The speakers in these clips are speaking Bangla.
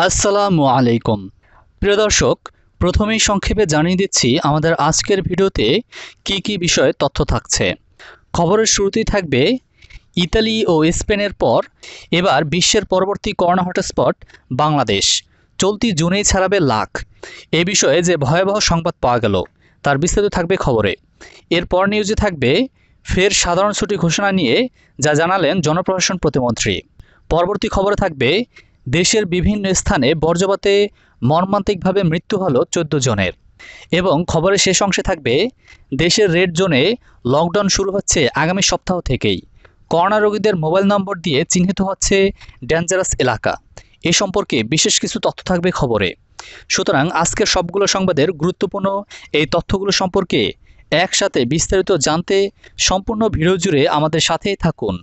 আসসালামু আলাইকুম। প্রিয় দর্শক, প্রথমেই সংক্ষেপে জানিয়ে দিচ্ছি আমাদের আজকের ভিডিওতে কি বিষয়ে তথ্য থাকছে। খবরের শুরুতেই থাকবে ইতালি ও স্পেনের পর এবার বিশ্বের পরবর্তী করোনা হটস্পট বাংলাদেশ, চলতি জুনেই ছাড়াবে লাখ। এ বিষয়ে যে ভয়াবহ সংবাদ পাওয়া গেল তার বিস্তারিত থাকবে খবরে। এরপর নিউজে থাকবে ফের সাধারণ ছুটি ঘোষণা নিয়ে যা জানালেন জনপ্রশাসন প্রতিমন্ত্রী। পরবর্তী খবরে থাকবে দেশের বিভিন্ন স্থানে বজ্রপাতে মর্মান্তিকভাবে মৃত্যু হলো ১৪ জনের। এবং খবরের শেষ অংশে থাকবে দেশের রেড জোনে লকডাউন শুরু হচ্ছে আগামী সপ্তাহ থেকেই। করোনা রোগীদের মোবাইল নম্বর দিয়ে চিহ্নিত হচ্ছে ডেঞ্জারাস এলাকা। এ সম্পর্কে বিশেষ কিছু তথ্য থাকবে খবরে। সুতরাং আজকের সবগুলো সংবাদের গুরুত্বপূর্ণ এই তথ্যগুলো সম্পর্কে একসাথে বিস্তারিত জানতে সম্পূর্ণ ভিডিও জুড়ে আমাদের সাথেই থাকুন।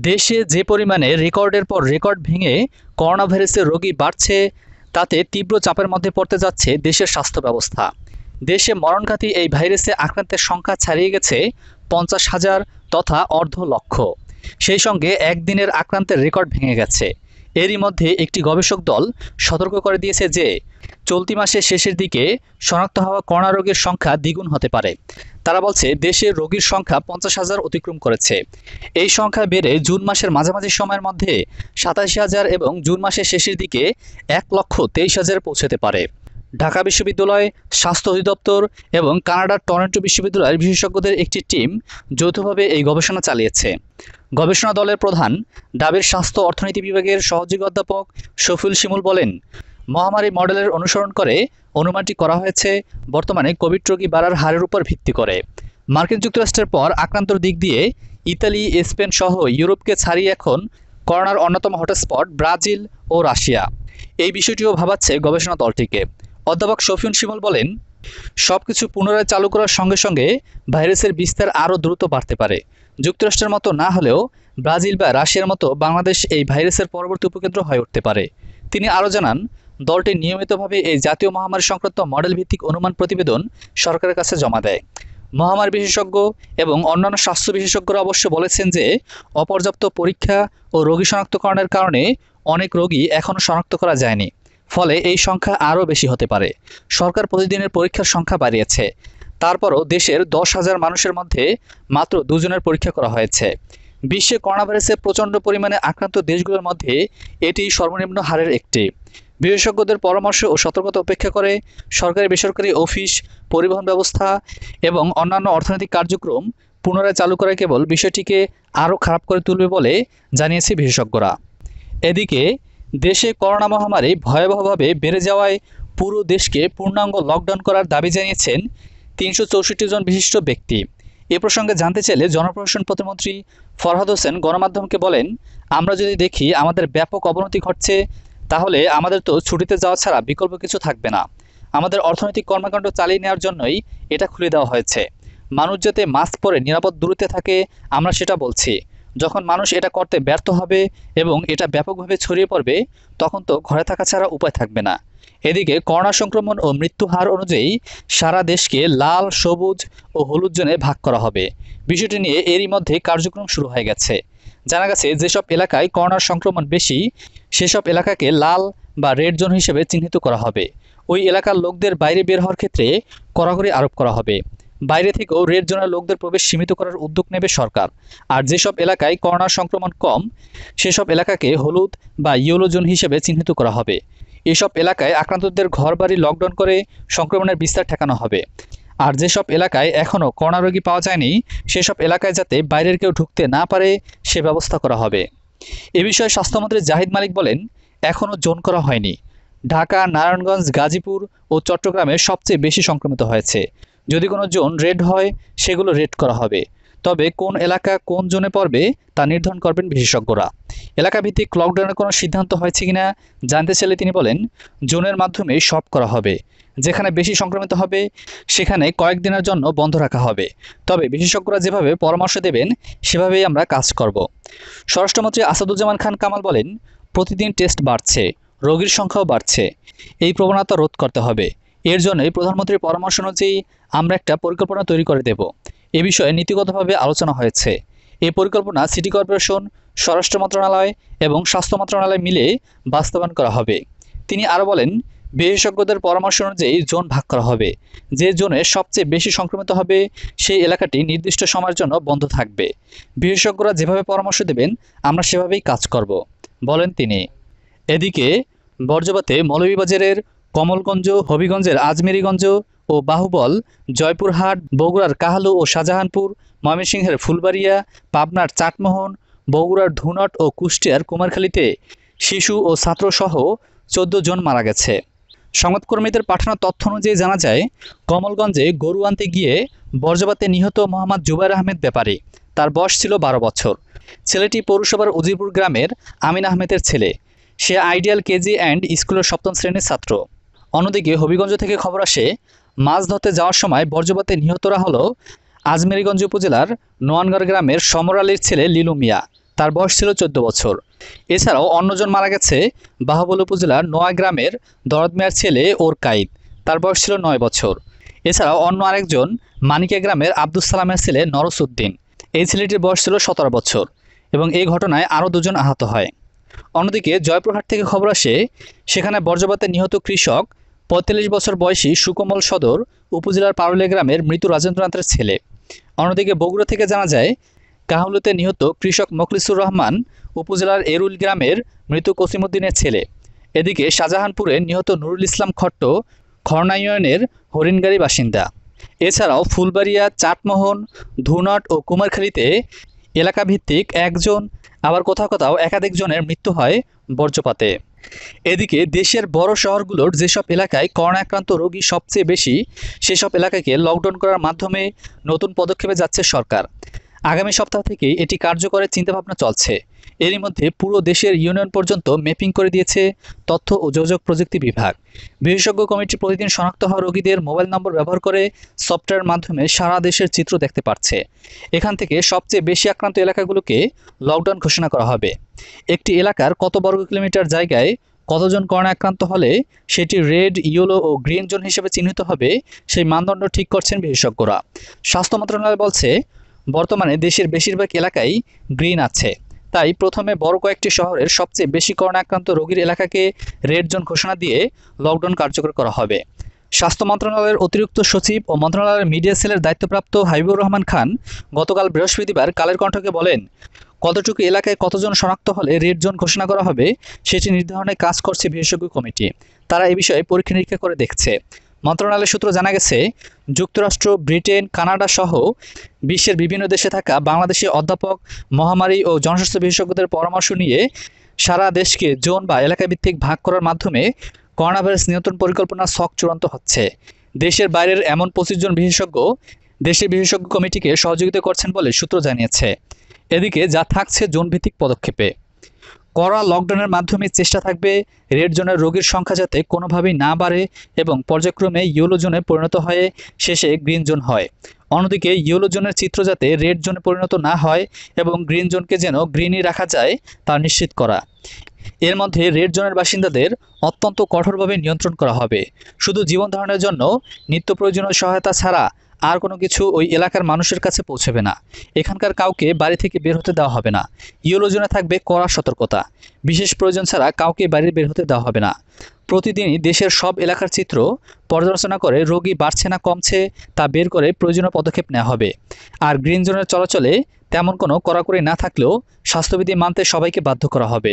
দেশে যে পরিমাণে রেকর্ডের পর রেকর্ড ভেঙে করোনা ভাইরাসের রোগী বাড়ছে, তাতে তীব্র চাপের মধ্যে পড়তে যাচ্ছে দেশের স্বাস্থ্য ব্যবস্থা। দেশে মরণঘাতী এই ভাইরাসে আক্রান্তের সংখ্যা ছাড়িয়ে গেছে ৫০,০০০ তথা অর্ধ লক্ষ। সেই সঙ্গে একদিনের আক্রান্তের রেকর্ড ভেঙে গেছে। এরই মধ্যে একটি গবেষক দল সতর্ক করে দিয়েছে যে চলতি মাসের শেষের দিকে শনাক্ত হওয়া করোনা রোগীর সংখ্যা দ্বিগুণ হতে পারে। তারা বলছে দেশের রোগীর সংখ্যা ৫০,০০০ অতিক্রম করেছে। এই সংখ্যা বেড়ে জুন মাসের মাঝামাঝি সময়ের মধ্যে ৮৭,০০০ এবং জুন মাসের শেষের দিকে ১,২৩,০০০ পৌঁছতে পারে। ঢাকা বিশ্ববিদ্যালয়, স্বাস্থ্য অধিদপ্তর এবং কানাডার টরন্টো বিশ্ববিদ্যালয়ের বিশেষজ্ঞদের একটি টিম যৌথভাবে এই গবেষণা চালিয়েছে। গবেষণা দলের প্রধান ডাবের স্বাস্থ্য অর্থনীতি বিভাগের সহযোগী অধ্যাপক শফিউল শিমুল বলেন, মহামারী মডেলের অনুসরণ করে অনুমানটি করা হয়েছে বর্তমানে কোভিড রোগী বাড়ার হারের উপর ভিত্তি করে। মার্কিন যুক্তরাষ্ট্রের পর আক্রান্তর দিক দিয়ে ইতালি, স্পেন সহ ইউরোপকে ছাড়িয়ে এখন করোনার অন্যতম হটস্পট ব্রাজিল ও রাশিয়া। এই বিষয়টিও ভাবাচ্ছে গবেষণা দলটিকে। অধ্যাপক শফিউল শিমুল বলেন, সবকিছু পুনরায় চালু করার সঙ্গে সঙ্গে ভাইরাসের বিস্তার আরও দ্রুত বাড়তে পারে। যুক্তরাষ্ট্রের মতো না হলেও ব্রাজিল বা রাশিয়ার মতো বাংলাদেশ এই ভাইরাসের পরবর্তী উপকেন্দ্র হয়ে উঠতে পারে। তিনি আরও জানান, দলটি নিয়মিতভাবে এই জাতীয় মহামারী সংক্রান্ত মডেল ভিত্তিক অনুমান প্রতিবেদন সরকারের কাছে জমা দেয়। মহামারী বিশেষজ্ঞ এবং অন্যান্য স্বাস্থ্য বিশেষজ্ঞরা অবশ্য বলেছেন যে অপর্যাপ্ত পরীক্ষা ও রোগী শনাক্তকরণের কারণে অনেক রোগী এখনও শনাক্ত করা যায়নি। ফলে এই সংখ্যা আরও বেশি হতে পারে। সরকার প্রতিদিনের পরীক্ষার সংখ্যা বাড়িয়েছে। তারপরও দেশের ১০,০০০ মানুষের মধ্যে মাত্র ২ জনের পরীক্ষা করা হয়েছে। বিশ্বে করোনা ভাইরাসে প্রচণ্ড পরিমাণে আক্রান্ত দেশগুলোর মধ্যে এটি সর্বনিম্ন হারের একটি। বিশেষজ্ঞদের পরামর্শ ও সতর্কতা উপেক্ষা করে সরকারি বেসরকারি অফিস, পরিবহন ব্যবস্থা এবং অন্যান্য অর্থনৈতিক কার্যক্রম পুনরায় চালু করা কেবল বিষয়টিকে আরও খারাপ করে তুলবে বলে জানিয়েছে বিশেষজ্ঞরা। এদিকে দেশে করোনা মহামারী ভয়াবহভাবে বেড়ে যাওয়ায় পুরো দেশকে পূর্ণাঙ্গ লকডাউন করার দাবি জানিয়েছেন ৩৬৪ জন বিশিষ্ট ব্যক্তি। এ প্রসঙ্গে জানতে চাইলে জনপ্রশাসন প্রতিমন্ত্রী ফরহাদ হোসেন গণমাধ্যমকে বলেন, আমরা যদি দেখি আমাদের ব্যাপক অবনতি ঘটছে, তাহলে আমাদের তো ছুটিতে যাওয়া ছাড়া বিকল্প কিছু থাকবে না। আমাদের অর্থনৈতিক কর্মকাণ্ড চালিয়ে নেওয়ার জন্যই এটা খুলে দেওয়া হয়েছে। মানুষ যাতে মাস্ক পরে নিরাপদ দূরত্বে থাকে, আমরা সেটা বলছি। যখন মানুষ এটা করতে ব্যর্থ হবে এবং এটা ব্যাপকভাবে ছড়িয়ে পড়বে, তখন তো ঘরে থাকা ছাড়া উপায় থাকবে না। এদিকে করোনা সংক্রমণ ও মৃত্যু হার অনুযায়ী সারা দেশকে লাল, সবুজ ও হলুদ জোনে ভাগ করা হবে। বিষয়টি নিয়ে এরই মধ্যে কার্যক্রম শুরু হয়ে গেছে। জানা গেছে যেসব এলাকায় করোনার সংক্রমণ বেশি, সেসব এলাকাকে লাল বা রেড জোন হিসেবে চিহ্নিত করা হবে। ওই এলাকার লোকদের বাইরে বের হওয়ার ক্ষেত্রে কড়াকড়ি আরোপ করা হবে। বাইরে থেকেও রেড জোনের লোকদের প্রবেশ সীমিত করার উদ্যোগ নেবে সরকার। আর যেসব এলাকায় করোনার সংক্রমণ কম, সেসব এলাকাকে হলুদ বা ইয়েলো জোন হিসেবে চিহ্নিত করা হবে। এসব এলাকায় আক্রান্তদের ঘরবাড়ি লকডাউন করে সংক্রমণের বিস্তার ঠেকানো হবে। আর যেসব এলাকায় এখনও করোনা রোগী পাওয়া যায়নি, সেসব এলাকায় যাতে বাইরের কেউ ঢুকতে না পারে সে ব্যবস্থা করা হবে। এ বিষয়ে স্বাস্থ্যমন্ত্রী জাহিদ মালিক বলেন, এখনও জোন করা হয়নি। ঢাকা, নারায়ণগঞ্জ, গাজীপুর ও চট্টগ্রামে সবচেয়ে বেশি সংক্রমিত হয়েছে। যদি কোনো জোন রেড হয়, সেগুলো রেড করা হবে। তবে কোন এলাকা কোন জোনে পড়বে তা নির্ধারণ করবেন বিশেষজ্ঞরা। এলাকাভিত্তিক লকডাউনের কোনো সিদ্ধান্ত হয়েছে কিনা জানতে চাইলে তিনি বলেন, জোনের মাধ্যমে সব করা হবে। যেখানে বেশি সংক্রমিত হবে সেখানে কয়েকদিনের জন্য বন্ধ রাখা হবে। তবে বিশেষজ্ঞরা যেভাবে পরামর্শ দেবেন সেভাবেই আমরা কাজ করব। স্বরাষ্ট্রমন্ত্রী আসাদুজ্জামান খান কামাল বলেন, প্রতিদিন টেস্ট বাড়ছে, রোগীর সংখ্যাও বাড়ছে। এই প্রবণতা রোধ করতে হবে। এর জন্যই প্রধানমন্ত্রীর পরামর্শ অনুযায়ী আমরা একটা পরিকল্পনা তৈরি করে দেব। এ বিষয়ে নীতিগতভাবে আলোচনা হয়েছে। এই পরিকল্পনা সিটি কর্পোরেশন, স্বরাষ্ট্র মন্ত্রণালয় এবং স্বাস্থ্য মন্ত্রণালয় মিলে বাস্তবায়ন করা হবে। তিনি আরও বলেন, বিশেষজ্ঞদের পরামর্শ অনুযায়ী জোন ভাগ করা হবে। যে জোনে সবচেয়ে বেশি সংক্রমিত হবে সেই এলাকাটি নির্দিষ্ট সময়ের জন্য বন্ধ থাকবে। বিশেষজ্ঞরা যেভাবে পরামর্শ দেবেন আমরা সেভাবেই কাজ করব, বলেন তিনি। এদিকে বর্জ্যপাতে মৌলভীবাজারের কমলগঞ্জ, হবিগঞ্জের আজমেরীগঞ্জ ও বাহুবল, জয়পুরহাট, বগুড়ার কাহালু ও শাহজাহানপুর, ময়মনসিংহের ফুলবাড়িয়া, পাবনার চাটমোহন, বগুড়ার ধুনট ও কুষ্টিয়ার কুমারখালীতে শিশু ও ছাত্রসহ 14 জন মারা গেছে। সংবাদকর্মীদের পাঠানো তথ্য অনুযায়ী জানা যায়, কমলগঞ্জে গরু আনতে গিয়ে বর্জ্যপাতে নিহত মোহাম্মদ জুবাইর আহমেদ ব্যাপারী। তার বয়স ছিল 12 বছর। ছেলেটি পৌরসভার উজিরপুর গ্রামের আমিন আহমেদের ছেলে। সে আইডিয়াল কেজি অ্যান্ড স্কুলের 7ম শ্রেণীর ছাত্র। অন্যদিকে হবিগঞ্জ থেকে খবর আসে, মাছ ধরতে যাওয়ার সময় বর্জ্যপাতে নিহতরা হলো আজমেরীগঞ্জ উপজেলার নোয়ানগড় গ্রামের সমর আলীর ছেলে লিলু মিয়া। তার বয়স ছিল 14 বছর। এছাড়াও অন্যজন মারা গেছে বাহুবল উপজেলার নোয়া গ্রামের দরদ মিয়ার ছেলে ওর কাইদ। তার বয়স ছিল 9 বছর। এছাড়াও অন্য আরেকজন মানিকা গ্রামের আব্দুস সালামের ছেলে নরসউদ্দিন। এই ছেলেটির বয়স ছিল 17 বছর এবং এই ঘটনায় আরও 2 জন আহত হয়। অন্যদিকে জয়পুরহাট থেকে খবর আসে, সেখানে বর্জ্যপাতে নিহত কৃষক 45 বছর বয়সী সুকমল সদর উপজেলার পারুলিয়া গ্রামের মৃত রাজেন্দ্রনাথের ছেলে। অন্যদিকে বগুড়া থেকে জানা যায়, কাহালুতে নিহত কৃষক মখলিসুর রহমান উপজেলার এরুল গ্রামের মৃত কসিমউদ্দিনের ছেলে। এদিকে শাহজাহানপুরে নিহত নুরুল ইসলাম খট্ট খরনা ইউনিয়নের হরিণগাড়ি বাসিন্দা। এছাড়াও ফুলবাড়িয়া, চাটমোহন, ধুনট ও কুমারখালীতে এলাকাভিত্তিক একজন, আবার কোথাও কোথাও একাধিক জনের মৃত্যু হয় বর্জ্যপাতে। এদিকে দেশের বড় শহরগুলোর যেসব এলাকায় করোনা আক্রান্ত রোগী সবচেয়ে বেশি, সেসব এলাকাকে লকডাউন করার মাধ্যমে নতুন পদক্ষেপে যাচ্ছে সরকার। আগামী সপ্তাহ থেকে এটি কার্যকরের চিন্তাভাবনা চলছে। এরই মধ্যে পুরো দেশের ইউনিয়ন পর্যন্ত ম্যাপিং করে দিয়েছে তথ্য ও যোগাযোগ প্রযুক্তি বিভাগ। বিশেষজ্ঞ কমিটি প্রতিদিন শনাক্ত হওয়া রোগীদের মোবাইল নম্বর ব্যবহার করে সফটওয়্যারের মাধ্যমে সারা দেশের চিত্র দেখতে পারছে। এখান থেকে সবচেয়ে বেশি আক্রান্ত এলাকাগুলোকে লকডাউন ঘোষণা করা হবে। একটি এলাকার কত বর্গ কিলোমিটার জায়গায় কতজন করোনা আক্রান্ত হলে সেটি রেড, ইয়েলো ও গ্রিন জোন হিসেবে চিহ্নিত হবে, সেই মানদণ্ড ঠিক করছেন বিশেষজ্ঞরা। স্বাস্থ্য মন্ত্রণালয় বলছে, বর্তমানে দেশের বেশিরভাগ এলাকায় গ্রিন আছে। তাই প্রথমে বড় কয়েকটি শহরের সবচেয়ে বেশি করোনা আক্রান্ত রোগীর এলাকাকে রেড জোন ঘোষণা দিয়ে লকডাউন কার্যকর করা হবে। স্বাস্থ্য মন্ত্রণালয়ের অতিরিক্ত সচিব ও মন্ত্রণালয়ের মিডিয়া সেলের দায়িত্বপ্রাপ্ত হাবিবুর রহমান খান গতকাল বৃহস্পতিবার কালের কণ্ঠকে বলেন, কতটুকু এলাকায় কতজন শনাক্ত হলে রেড জোন ঘোষণা করা হবে সেটি নির্ধারণে কাজ করছে বিশেষজ্ঞ কমিটি। তারা এ বিষয়ে পরীক্ষা নিরীক্ষা করে দেখছে। মন্ত্রণালয় সূত্র জানা গেছে, যুক্তরাষ্ট্র, ব্রিটেন, কানাডা সহ বিশ্বের বিভিন্ন দেশে থাকা বাংলাদেশি অধ্যাপক, মহামারী ও জনস্বাস্থ্য বিশেষজ্ঞদের পরামর্শ নিয়ে সারা দেশকে জোন বা এলাকাভিত্তিক ভাগ করার মাধ্যমে করোনা ভাইরাস নিয়ন্ত্রণ পরিকল্পনার ছক চূড়ান্ত হচ্ছে। দেশের বাইরের এমন 25 জন বিশেষজ্ঞ দেশের বিশেষজ্ঞ কমিটিকে সহযোগিতা করছেন বলে সূত্র জানিয়েছে। এদিকে যা থাকছে জোনভিত্তিক পদক্ষেপে। কড়া লকডাউনের মাধ্যমে চেষ্টা থাকবে রেড জোনের রোগীর সংখ্যা যাতে কোনোভাবেই না বাড়ে এবং পর্যায়ক্রমে ইয়েলো জোনে পরিণত হয়ে শেষে গ্রিন জোন হয়। অন্যদিকে ইয়েলো জোনের চিত্র যাতে রেড জোনে পরিণত না হয় এবং গ্রিন জোনকে যেন গ্রিনই রাখা যায় তা নিশ্চিত করা। এর মধ্যে রেড জোনের বাসিন্দাদের অত্যন্ত কঠোরভাবে নিয়ন্ত্রণ করা হবে। শুধু জীবন ধারণের জন্য নিত্য প্রয়োজনীয় সহায়তা ছাড়া আর কোনো কিছু ওই এলাকার মানুষের কাছে পৌঁছবে না। এখানকার কাউকে বাড়ি থেকে বের হতে দেওয়া হবে না। ইয়েলো জোনে থাকবে কড়া সতর্কতা। বিশেষ প্রয়োজন ছাড়া কাউকে বাইরে বের হতে দেওয়া হবে না। প্রতিদিনই দেশের সব এলাকার চিত্র পর্যালোচনা করে রোগী বাড়ছে না কমছে তা বের করে প্রয়োজনীয় পদক্ষেপ নেওয়া হবে। আর গ্রিন জোনের চলাচলে তেমন কোনো কড়াকড়ি না থাকলেও স্বাস্থ্যবিধি মানতে সবাইকে বাধ্য করা হবে।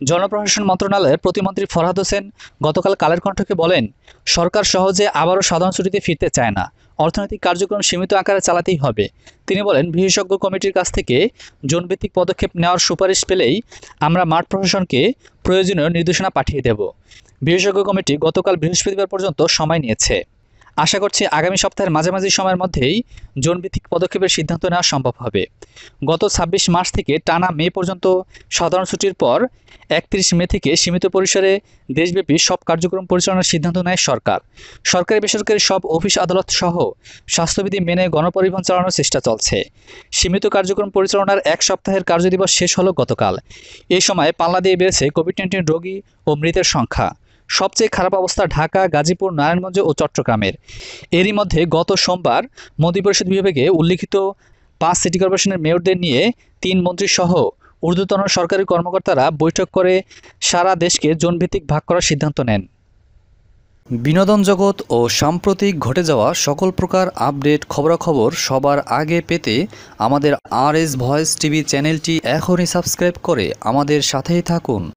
জনপ্রশাসন মন্ত্রণালয়ের প্রতিমন্ত্রী ফরহাদ হোসেন গতকাল কালের কণ্ঠকে বলেন, সরকার সহজে আবারও সাধারণ ছুটিতে ফিরতে চায় না। অর্থনৈতিক কার্যক্রম সীমিত আকারে চালাতেই হবে। তিনি বলেন, বিশেষজ্ঞ কমিটির কাছ থেকে জোনভিত্তিক পদক্ষেপ নেওয়ার সুপারিশ পেলেই আমরা মাঠ প্রশাসনকে প্রয়োজনীয় নির্দেশনা পাঠিয়ে দেব। বিশেষজ্ঞ কমিটি গতকাল বৃহস্পতিবার পর্যন্ত সময় নিয়েছে। আশা করছি আগামী সপ্তাহের মাঝামাঝি সময়ের মধ্যেই জোনভিত্তিক পদক্ষেপের সিদ্ধান্ত নেওয়া সম্ভব হবে। গত 26 মার্চ থেকে টানা মে পর্যন্ত সাধারণ ছুটির পর 31 মে থেকে সীমিত পরিসরে দেশব্যাপী সব কার্যক্রম পরিচালনার সিদ্ধান্ত নেয় সরকার। সরকারি বেসরকারি সব অফিস আদালত সহ স্বাস্থ্যবিধি মেনে গণপরিবহন চালানোর চেষ্টা চলছে। সীমিত কার্যক্রম পরিচালনার 1 সপ্তাহের কার্যদিবস শেষ হলো গতকাল। এই সময় পাল্লা দিয়ে বেড়েছে কোভিড-19 রোগী ও মৃতের সংখ্যা। সবচেয়ে খারাপ অবস্থা ঢাকা, গাজীপুর, নারায়ণগঞ্জ ও চট্টগ্রামের। এরই মধ্যে গত সোমবার মন্ত্রিপরিষদ বিভাগে উল্লিখিত 5 সিটি কর্পোরেশনের মেয়রদের নিয়ে 3 মন্ত্রী সহ ঊর্ধ্বতন সরকারি কর্মকর্তারা বৈঠক করে সারা দেশকে জোনভিত্তিক ভাগ করার সিদ্ধান্ত নেন। বিনোদন জগৎ ও সাম্প্রতিক ঘটে যাওয়া সকল প্রকার আপডেট খবরাখবর সবার আগে পেতে আমাদের RS ভয়েস টিভি চ্যানেলটি এখনই সাবস্ক্রাইব করে আমাদের সাথেই থাকুন।